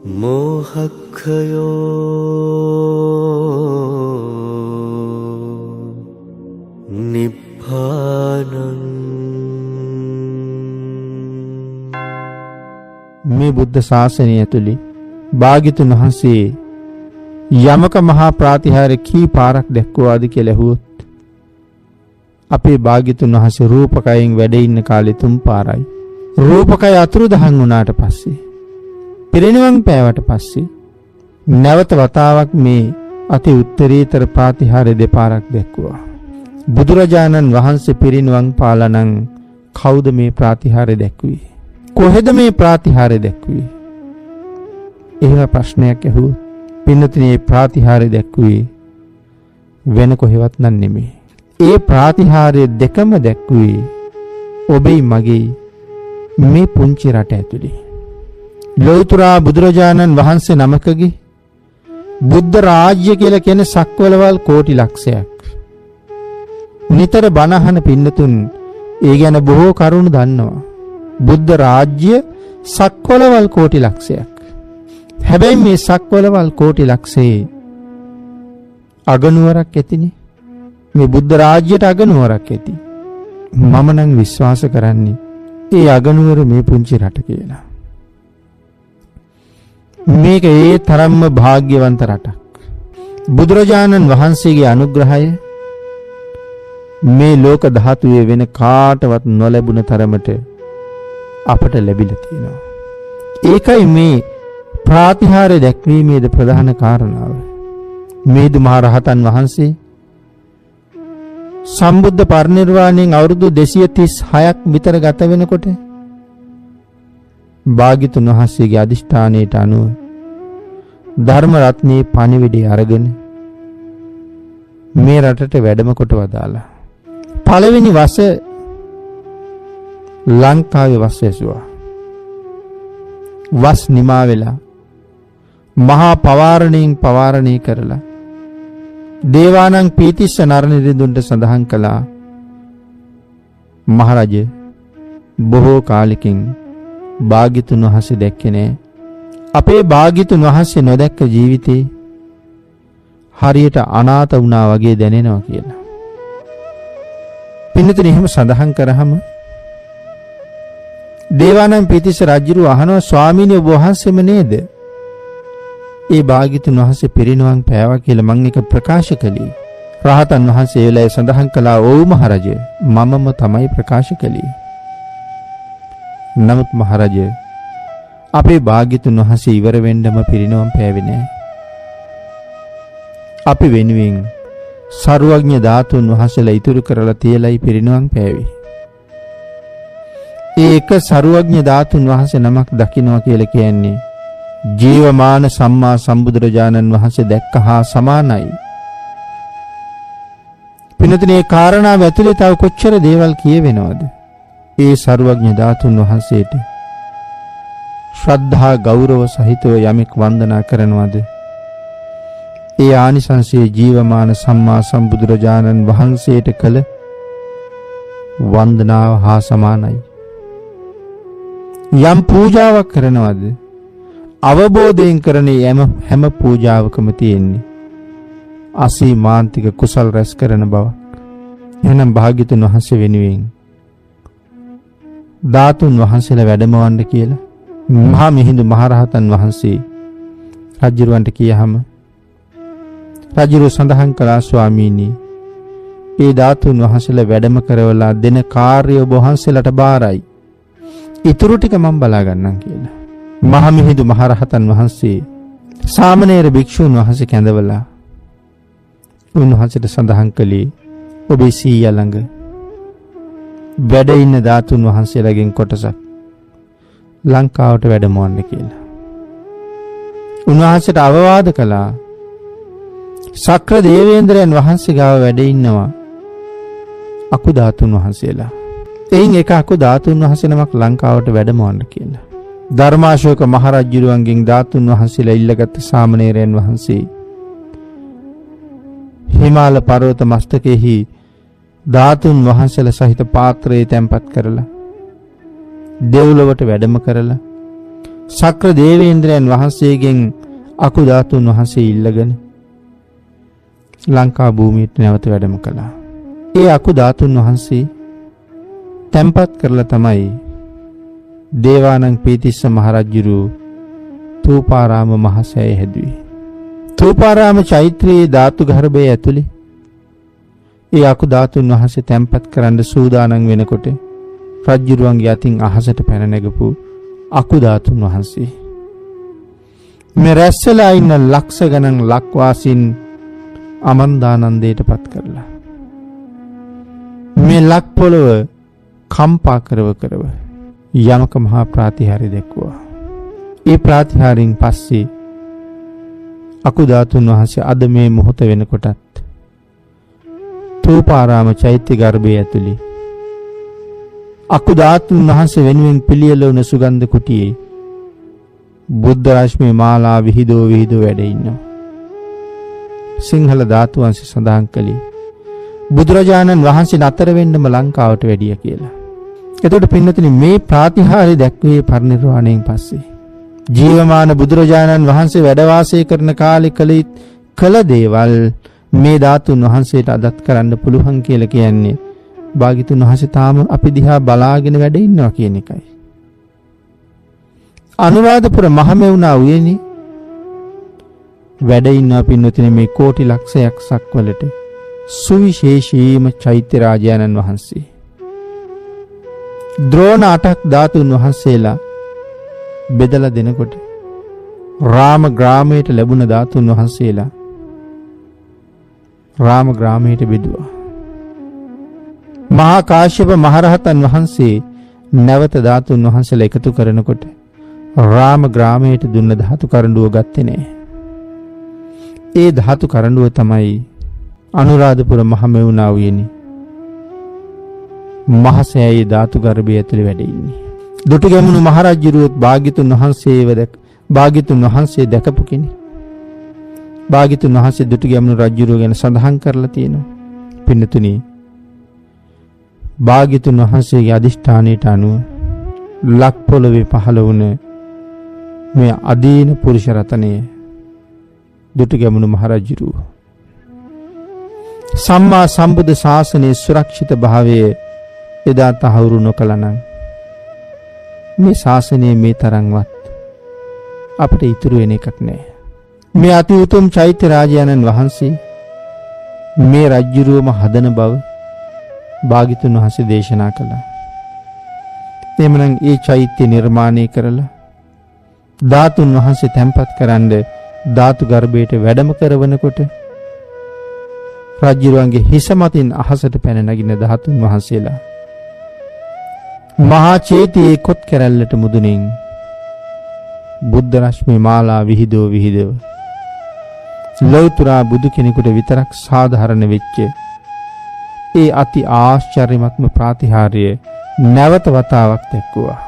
මෝහක්ඛයෝ නිබ්බානං. මේ බුද්ධ ශාසනය ඇතුළේ භාග්‍යතුන් වහන්සේ යමක මහා ප්‍රාතිහාර්ය කී පාරක් දැක්වුවාද කියලා ඇහුවොත් අපේ භාග්‍යතුන් වහන්සේ රූපකයෙන් වැඩ ඉන්න කාලේ 3 පාරයි. රූපකය අතුරුදහන් වුණාට පස්සේ පිරිනිවන් පෑවට පස්සේ නැවත වතාවක් මේ අති උත්තරීතර ප්‍රාතිහාර්ය දෙපාරක් දැක්වුවා. බුදුරජාණන් වහන්සේ පිරිනිවන් පාලා නම් කවුද මේ ප්‍රාතිහාර්ය දැක්ුවේ? කොහෙද මේ ප්‍රාතිහාර්ය දැක්ුවේ? එහෙම ප්‍රශ්නයක් ඇහුවොත් පින්නතුනි මේ ප්‍රාතිහාර්ය දැක්ුවේ වෙන කොහෙවත් නෙමෙයි. ඒ ප්‍රාතිහාර්ය දෙකම දැක්ුවේ ඔබේ මගේ මේ පුංචි රට ඇතුලේ. ලෞතර බුදුරජාණන් වහන්සේ නමකගේ බුද්ධ රාජ්‍ය කියලා කියන සක්වලවල් කෝටි ලක්ෂයක්. නිතර බණ අහන පින්නතුන් ඒ ගැන බොහෝ කරුණු දන්නවා. බුද්ධ රාජ්‍ය සක්වලවල් කෝටි ලක්ෂයක්. හැබැයි මේ සක්වලවල් කෝටි ලක්ෂේ අගනුවරක් ඇතිනේ. මේ බුද්ධ රාජ්‍යයට අගනුවරක් ඇති. මම නම් විශ්වාස කරන්නේ ඒ අගනුවර මේ පුංචි රට කියලා. මේක ඒ තරම්ම භාග්‍යවන්ත රටක්. බුදුරජාණන් වහන්සේගේ අනුග්‍රහය මේ ලෝක ධාතුවේ වෙන කාටවත් නොලැබුණ තරමට අපට ලැබිලා තියෙනවා. ඒකයි මේ ප්‍රාතිහාර්ය දැක්වීමේද ප්‍රධාන කාරණාව. මේදු මහ රහතන් වහන්සේ සම්බුද්ධ පරිනිර්වාණයෙන් අවුරුදු 236ක් විතර ගත වෙනකොට භාග්‍යතුන් වහන්සේගේ අදිෂ්ඨානයට අනුව ධර්ම රත්නයේ පණිවිඩය අරගෙන මේ රටට වැඩම කොට වදාලා. පළවෙනි වස ලංකාවේ වස් ඇසුවා. වස් නිමා වෙලා මහා පවාරණයෙන් පවාරණය කරලා දේවානං පීතිස්ස නරනිරිඳුන්ට සඳහන් කළා මහරජ බොහෝ කාලෙකින් භාග්‍යතුන් වහන්සේ දැක්කේ නෑ. අපේ භාග්‍යතුන් වහන්සේ නොදැක්ක ජීවිතේ හරියට අනාථ වුණා වගේ දැනෙනවා කියලා. පින්නතුනි එහෙම සඳහන් කරාම දේවානං පීතිස්ස රජුරු අහනවා ස්වාමීනි ඔබ වහන්සේම නේද? ඒ භාග්‍යතුන් වහන්සේ පිරිනිවන් පෑවා කියලා මම එක ප්‍රකාශ කළේ. රහතන් වහන්සේ වෙලාවේ සඳහන් කළා ඔව් මහරජ මමම තමයි ප්‍රකාශ කළේ. නමුත් මහරජ අපේ භාග්‍යතුන් වහන්සේ ඉවර වෙන්නම පිරිනිවන් පෑවේ නෑ. අපි වෙනුවෙන් සර්වඥ ධාතුන් වහන්සේලා ඉතුරු කරලා තියලයි පිරිනිවන් පෑවේ. ඒක සර්වඥ ධාතුන් වහන්සේ නමක් දකින්නවා කියලා කියන්නේ ජීවමාන සම්මා සම්බුදුරජාණන් වහන්සේ දැක්ක හා සමානයි. පින්නතුනි මේ කාරණාව ඇතුලේ තව කොච්චර දේවල් කියවෙනවද? ඒ සර්වඥ ධාතුන් වහන්සේට ශ්‍රද්ධා ගෞරව සහිතව යමෙක් වන්දනා කරනවද? ඒ ආනිසංසයේ ජීවමාන සම්මා සම්බුදුරජාණන් වහන්සේට කළ වන්දනාව හා සමානයි. යම් පූජාවක් කරනවද? අවබෝධයෙන් කරන හැම පූජාවකම තියෙන්නේ අසීමාන්තික කුසල් රැස් කරන බව. එහෙනම් භාග්‍යතුන් වහන්සේ වෙනුවෙන් ධාතුන් වහන්සේලා වැඩමවන්න කියලා මහා මිහිඳු මහරහතන් වහන්සේ රජුරවන්ට කියහම රජුර සඳහන් කළා ස්වාමීනි ඒ ධාතුන් වහන්සේලා වැඩම කරවලා දෙන කාර්ය ඔබ වහන්සේලාට බාරයි. ඊටු ටික මම බලා ගන්නම් කියලා. මහා මිහිඳු මහරහතන් වහන්සේ සාමණේර භික්ෂුන් වහන්සේ කැඳවලා උන්වහන්සේට සඳහන් කළේ ඔබේ සීයා ළඟ වැඩ ඉන්න ධාතුන් වහන්සේලාගෙන් කොටසක් ලංකාවට වැඩමවන්න කියලා. උන්වහන්සේට අවවාද කළා සක්‍ර දේවේන්ද්‍රයන් වහන්සේ ගාව වැඩ ඉන්නවා අකු ධාතුන් වහන්සේලා. එයින් එක අකු ධාතුන් වහන්සේ නමක් ලංකාවට වැඩමවන්න කියලා. ධර්මාශෝක මහරජුරුවන්ගෙන් ධාතුන් වහන්සේලා ඉල්ලගත් සාමණේරයන් වහන්සේ හිමාල පර්වත මස්තකෙහි ධාතුන් වහන්සේලා සහිත පාත්‍රයේ තැන්පත් කරලා දෙව්ලොවට වැඩම කරලා සක්‍ර දේවේන්ද්‍රයන් වහන්සේගෙන් අකු ධාතුන් වහන්සේ ඉල්ලගෙන ලංකා භූමියට නැවත වැඩම කළා. ඒ අකු ධාතුන් වහන්සේ තැන්පත් කරලා තමයි දේවානං පීතිස්ස මහරජුරු තූපාරාම මහසෑය හැදුවේ. තූපාරාම චෛත්‍යයේ ධාතු ගර්භය ඇතුලේ ඒ අකු ධාතුන් වහන්සේ තැන්පත් කරන්න සූදානම් වෙනකොට රජුරුවන්ගේ අතින් අහසට පැන නැගපු අකු ධාතුන් වහන්සේ මේ රැස්සලා ඉන්න ලක්ෂ ගණන් ලක්වාසීන් අමන්දානන්දයට පත් කරලා මේ ලක් පොළව කම්පා කරව යමක මහා ප්‍රාතිහාර්ය දැක්වුවා. ඒ ප්‍රාතිහාර්යෙන් පස්සේ අකු ධාතුන් වහන්සේ අද මේ මොහොත වෙනකොටත් තූපාරාම චෛත්‍ය ගර්භය ඇතුලේ අකු ධාතුන් වහන්සේ වෙනුවෙන් පිළියෙල වුණ සුගන්ධ කුටියේ බුද්ධ රශ්මි මාලා විහිදෝ වැඩ ඉන්නවා. සිංහල ධාතු වංශය සඳහන් කළේ බුදුරජාණන් වහන්සේ නතර වෙන්නම ලංකාවට වැඩිය කියලා. එතකොට පින්නතුනි මේ ප්‍රාතිහාර්ය දැක්වේ පරිනිර්වාණයෙන් පස්සේ. ජීවමාන බුදුරජාණන් වහන්සේ වැඩ වාසය කරන කාලේ කළ දේවල් මේ ධාතුන් වහන්සේට අදත් කරන්න පුළුවන් කියලා කියන්නේ භාග්‍යතුන් වහන්සේ තාම අපි දිහා බලාගෙන වැඩ ඉන්නවා කියන එකයි. අනුරාධපුර මහමෙවුනා උයනේ වැඩ ඉන්නවා පින්නතුනි මේ කෝටි ලක්ෂයක් සක්වලට සුවිශේෂීම චෛත්‍ය රාජානන් වහන්සේ. ද්‍රෝණ 8ක් ධාතුන් වහන්සේලා බෙදලා දෙනකොට රාම ග්‍රාමයට ලැබුණ ධාතුන් වහන්සේලා රාම ග්‍රාමයට බෙදුවා. මහා කාශ්‍යප මහරහතන් වහන්සේ නැවත ධාතුන් වහන්සේලා එකතු කරනකොට රාම ග්‍රාමයට දුන්න ධාතු කරඬුව ගත්තේ නෑ. ඒ ධාතු කරඬුව තමයි අනුරාධපුර මහමෙවුනා උයනේ මහසෑයේ ධාතු ගර්භය ඇතුලේ වැඩ ඉන්නේ. දුටුගැමුණු මහරජුරුවත් භාග්‍යතුන් වහන්සේ දැකපු කෙනෙක්. භාග්‍යතුන් වහන්සේ දුටුගැමුණු රජුරුව ගැන සඳහන් කරලා තියෙනවා. පින්නතුනි භාග්‍යතුන් වහන්සේගේ අදිෂ්ඨානයට අනුව ලක් පොළවේ පහළ වුණ මේ අදීන පුරුෂ රතනය දුටුගැමුණු මහරජුරුව සම්මා සම්බුද්ධ ශාසනයේ සුරක්ෂිත භාවය එදා තහවුරු නොකළනම් මේ ශාසනයේ මේ තරම්වත් අපිට ඉතුරු වෙන එකක් නෑ. මේ අති උතුම් චෛත්‍ය රාජානන් වහන්සේ මේ රජ්ජුරුවම හදන බව භාග්‍යතුන් වහන්සේ දේශනා කළා. එමනම් ඒ චෛත්‍ය නිර්මාණය කරලා ධාතුන් වහන්සේ තැන්පත් කරන්න ධාතු ගර්භයට වැඩම කරවනකොට රජ්ජුරුවන්ගේ හිස මතින් අහසට පැන නගින ධාතුන් වහන්සේලා මහා චේතියේ කොත් කැරැල්ලට මුදුනින් බුද්ධ රශ්මි මාලා විහිදව ලෞතුරා බුදු කෙනෙකුට විතරක් සාධාරණ වෙච්ච ඒ අති ආශ්චර්යමත්ම ප්‍රාතිහාර්ය නැවත වතාවක් දැක්වුවා.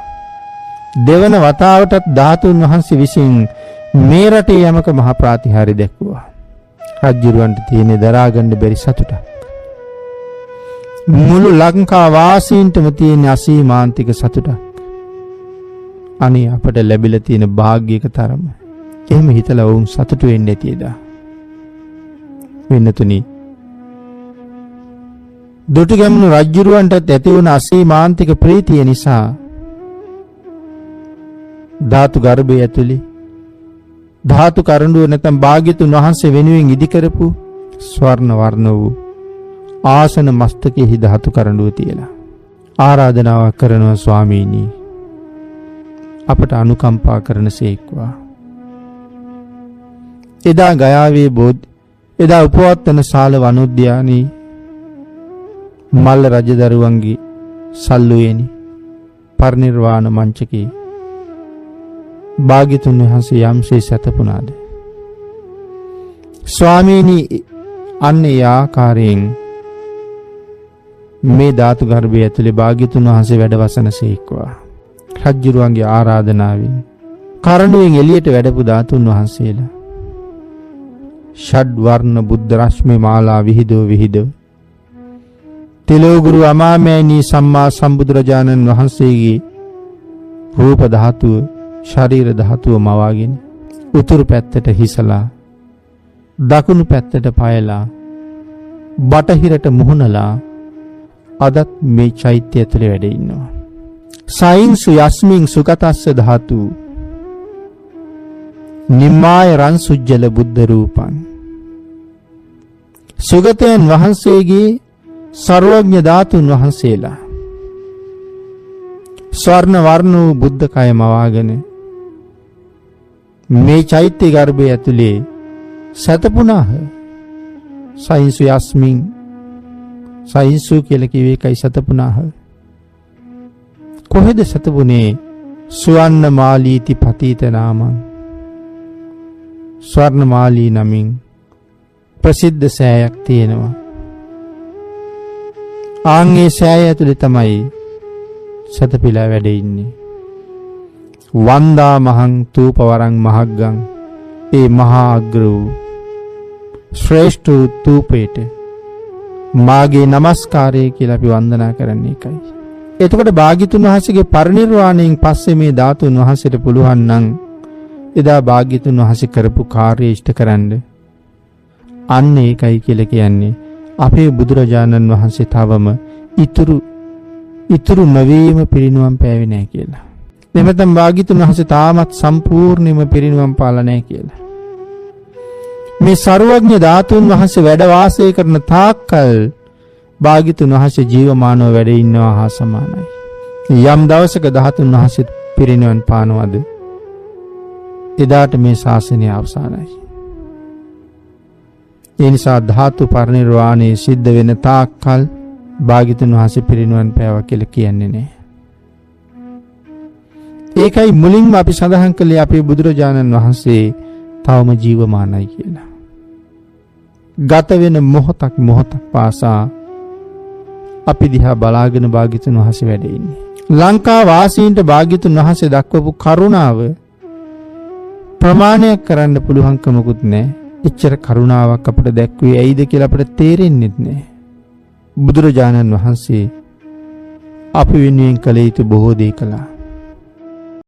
දෙවන වතාවටත් ධාතුන් වහන්සේ විසින් මේ රටේ යමක මහා ප්‍රාතිහාර්ය දැක්වුවා. රජුරවන්ට තියෙන දරා ගන්න බැරි සතුටක්. මුළු ලංකා වාසීන්ටම තියෙන අසීමාන්තික සතුටක්. අනේ අපට ලැබිලා තියෙන වාග්යක තරම. එහෙම හිතලා වුන් සතුටු වෙන්නේ නැති එදා. වෙනතුනි දුටුගැමුණු රජුරවන්ටත් ඇති වුණ අසීමාන්තික ප්‍රීතිය නිසා ධාතු ගර්භය ඇතුලේ ධාතු කරඬුව නැත්නම් භාග්‍යතුන් වහන්සේ වෙනුවෙන් ඉදි කරපු ස්වර්ණ වර්ණ වූ ආසන මස්තකෙහි ධාතු කරඬුව තියලා ආරාධනාවක් කරනවා ස්වාමීනි අපට අනුකම්පා කරනසේක්වා. එදා ගයාවේ එදා උපවත්තන ශාල වනෝද්‍යානයේ මල්ල රජදරුවන්ගේ සල්ලුවේනි පරිනිර්වාණ මංචකේ භාග්‍යතුන් වහන්සේ යම්සේ සැතපුණාද ස්වාමීනි අන්න ඒ ආකාරයෙන් මේ ධාතු ගර්භය ඇතුලේ භාග්‍යතුන් වහන්සේ වැඩවසනසේක්වා. රජුරුවන්ගේ ආරාධනාවෙන් කරඬුවෙන් එළියට වැඩපු ධාතුන් වහන්සේලා ෂඩ් වර්ණ බුද්ධ රශ්මි මාලා විහිදව තිලෝගුරු අමාමෑණී සම්මා සම්බුදුරජාණන් වහන්සේගේ රූප ධාතුව ශරීර ධාතුව මවාගෙන උතුරු පැත්තට හිසලා දකුණු පැත්තට පයලා බටහිරට මුහුණලා අදත් මේ චෛත්‍ය ඇතුලේ වැඩ ඉන්නවා. සයින්සු යස්මින් සුගතස්ස ධාතු නිම්මාය රන්සුජ්ජල බුද්ධ රූපං. සුගතයන් වහන්සේගේ සර්වඥ ධාතුන් වහන්සේලා ස්වර්ණ වර්ණ වූ බුද්ධ කය මවාගෙන මේ චෛත්‍ය ගර්භය ඇතුලේ සතපුනාහ. සයින්සු යස්මින් සයින්සු කියලා කිව්වේ එකයි සතපුනාහ. කොහෙද සතපුනේ? සුවර්ණ මාලීති පතීත නාමං. ස්වර්ණ මාලී නමින් ප්‍රසිද්ධ සෑයක් තියෙනවා. ආන්ගේ සෑය ඇතුලේ තමයි සතපිලා වැඩ ඉන්නේ. වන්දා මහං තූපවරං මහග්ගං. ඒ මහා අග්‍ර වූ ශ්‍රේෂ්ඨ වූ තූපේට මාගේ නමස්කාරය කියලා අපි වන්දනා කරන්නේ එකයි. එතකොට භාග්‍යතුන් වහන්සේගේ පරිනිර්වාණයෙන් පස්සේ මේ ධාතුන් වහන්සේට පුළුවන් නම් එදා භාග්‍යතුන් වහන්සේ කරපු කාර්යය ඉෂ්ට කරන්න අන්න ඒකයි කියලා කියන්නේ. අපේ බුදුරජාණන් වහන්සේ තවම ඉතුරු නවීම පිරිනුවම් පෑවේ නැහැ කියලා. එමෙතන භාග්‍යතුන් වහන්සේ තාමත් සම්පූර්ණයෙන්ම පිරිනුවම් පාලා නැහැ කියලා. මේ සර්වඥ ධාතුන් වහන්සේ වැඩ වාසය කරන තාක්කල් භාග්‍යතුන් වහන්සේ ජීවමානව වැඩ ඉන්නවා හා සමානයි. යම් දවසක ධාතුන් වහන්සේ පිරිනුවම් පානවද එදාට මේ ශාසනය අවසానයි. ඒ නිසා ධාතු පරිනිර්වාණය සිද්ධ වෙන තාක්කල් භාග්‍යතුන් වහන්සේ පිරිනුවම් පෑවා කියලා කියන්නේ නැහැ. ඒකයි මුලින්ම අපි සඳහන් කළේ අපේ බුදුරජාණන් වහන්සේ තවම ජීවමානයි කියලා. ගත වෙන මොහොතක් පාසා අපි දිහා බලාගෙන භාග්‍යතුන් වහන්සේ වැඩ ඉන්නේ. ලංකා වාසීන්ට භාග්‍යතුන් වහන්සේ දක්වපු කරුණාව ප්‍රමාණයක් කරන්න පුළුවන්කමකුත් නැහැ. එච්චර කරුණාවක් අපිට දැක්ුවේ ඇයිද කියලා අපිට තේරෙන්නේ නැහැ. බුදුරජාණන් වහන්සේ අපි වෙනුවෙන් කළ යුතු බොහෝ දේ කළා.